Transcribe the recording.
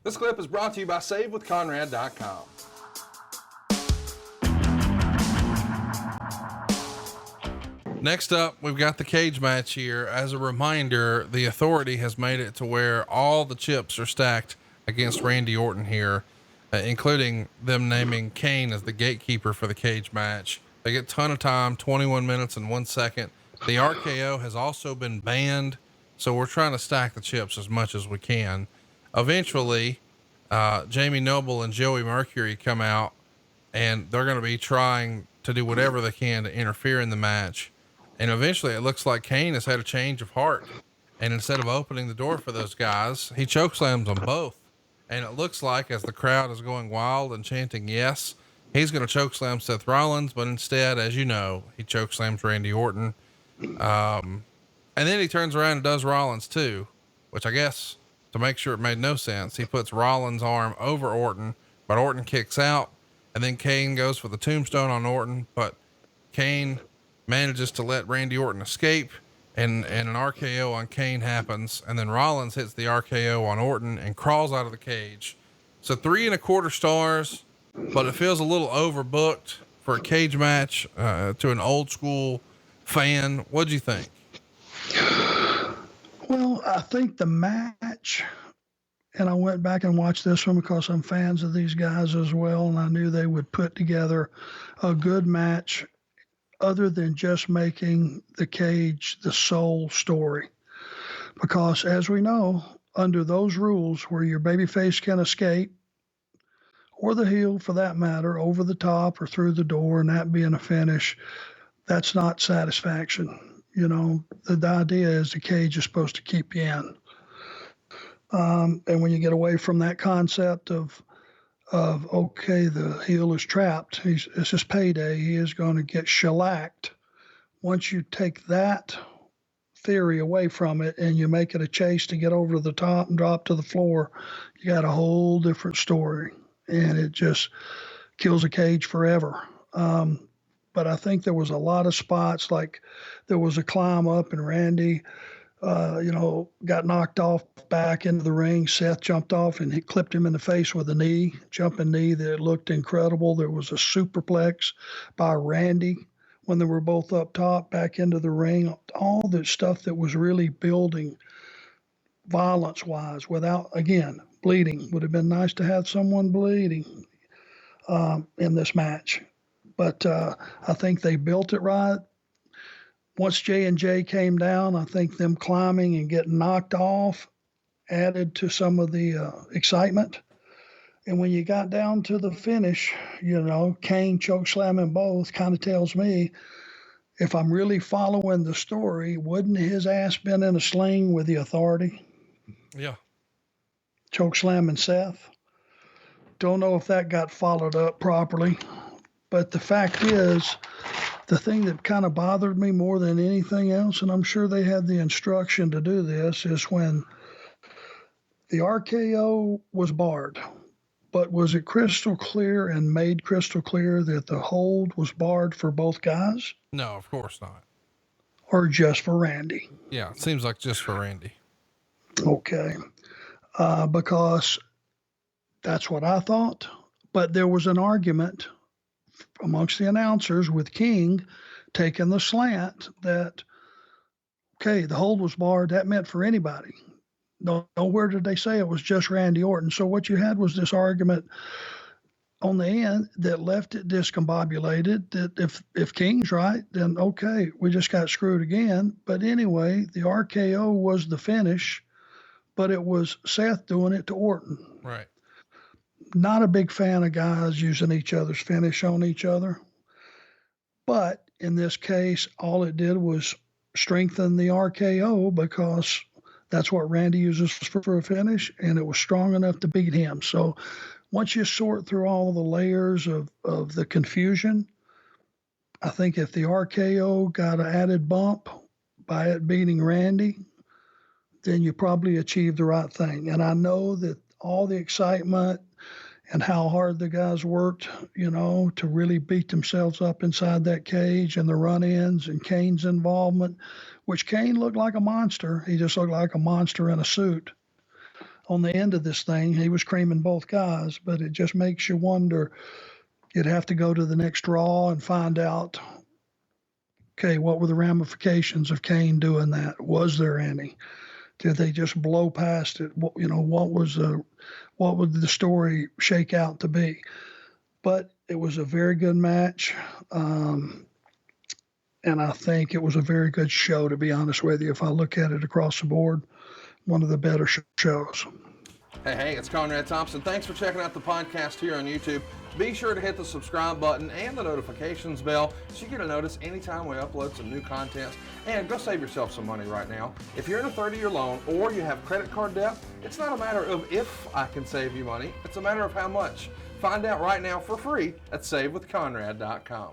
This clip is brought to you by SaveWithConrad.com. Next up, we've got the cage match here. As a reminder, the Authority has made it to where all the chips are stacked against Randy Orton here, including them naming Kane as the gatekeeper for the cage match. They get a ton of time, 21 minutes and 1 second. The RKO has also been banned, so we're trying to stack the chips as much as we can. Eventually, Jamie Noble and Joey Mercury come out, and they're going to be trying to do whatever they can to interfere in the match. And eventually it looks like Kane has had a change of heart. And instead of opening the door for those guys, he chokeslams them both. And it looks like, as the crowd is going wild and chanting yes, he's going to chokeslam Seth Rollins. But instead, as you know, he chokeslams Randy Orton. And then he turns around and does Rollins too, which I guess, to make sure it made no sense, he puts Rollins' arm over Orton, but Orton kicks out. And then Kane goes for the tombstone on Orton, but Kane manages to let Randy Orton escape, and an RKO on Kane happens. And then Rollins hits the RKO on Orton and crawls out of the cage. So 3.25 stars, but it feels a little overbooked for a cage match, to an old school fan. What'd you think? Well, I think the match, and I went back and watched this one because I'm fans of these guys as well, and I knew they would put together a good match other than just making the cage the sole story. Because as we know, under those rules where your babyface can escape, or the heel for that matter, over the top or through the door, and that being a finish, that's not satisfaction. You know, the idea is the cage is supposed to keep you in. And when you get away from that concept of okay, the heel is trapped, it's his payday, he is going to get shellacked. Once you take that theory away from it and you make it a chase to get over to the top and drop to the floor, you got a whole different story, and it just kills a cage forever. But I think there was a lot of spots, like there was a climb up and Randy got knocked off back into the ring. Seth jumped off and he clipped him in the face with a jumping knee that looked incredible. There was a superplex by Randy when they were both up top back into the ring. All the stuff that was really building violence-wise without, again, bleeding. Would have been nice to have someone bleeding in this match. But I think they built it right. Once J&J came down, I think them climbing and getting knocked off added to some of the excitement. And when you got down to the finish, Kane chokeslamming both kind of tells me, if I'm really following the story, wouldn't his ass been in a sling with the Authority? Yeah. Chokeslamming Seth. Don't know if that got followed up properly. But the fact is, the thing that kind of bothered me more than anything else, and I'm sure they had the instruction to do this, is when the RKO was barred. But was it crystal clear and made crystal clear that the hold was barred for both guys? No, of course not. Or just for Randy? Yeah, it seems like just for Randy. Okay. Because that's what I thought. But there was an argument amongst the announcers with King taking the slant that, okay, the hold was barred. That meant for anybody. Nowhere did they say it was just Randy Orton. So what you had was this argument on the end that left it discombobulated, that if King's right, then okay, we just got screwed again. But anyway, the RKO was the finish, but it was Seth doing it to Orton. Right. Not a big fan of guys using each other's finish on each other. But in this case, all it did was strengthen the RKO because that's what Randy uses for a finish, and it was strong enough to beat him. So once you sort through all the layers of the confusion, I think if the RKO got an added bump by it beating Randy, then you probably achieved the right thing. And I know that all the excitement and how hard the guys worked, to really beat themselves up inside that cage, and the run-ins and Kane's involvement, which Kane looked like a monster. He just looked like a monster in a suit. on the end of this thing. He was creaming both guys, but it just makes you wonder. You'd have to go to the next Raw and find out, okay, what were the ramifications of Kane doing that? Was there any? Did they just blow past it? What would the story shake out to be? But it was a very good match. And I think it was a very good show, to be honest with you. If I look at it across the board, one of the better shows. Hey, it's Conrad Thompson. Thanks for checking out the podcast here on YouTube. Be sure to hit the subscribe button and the notifications bell so you get a notice anytime we upload some new content. And go save yourself some money right now. If you're in a 30-year loan or you have credit card debt, it's not a matter of if I can save you money. It's a matter of how much. Find out right now for free at SaveWithConrad.com.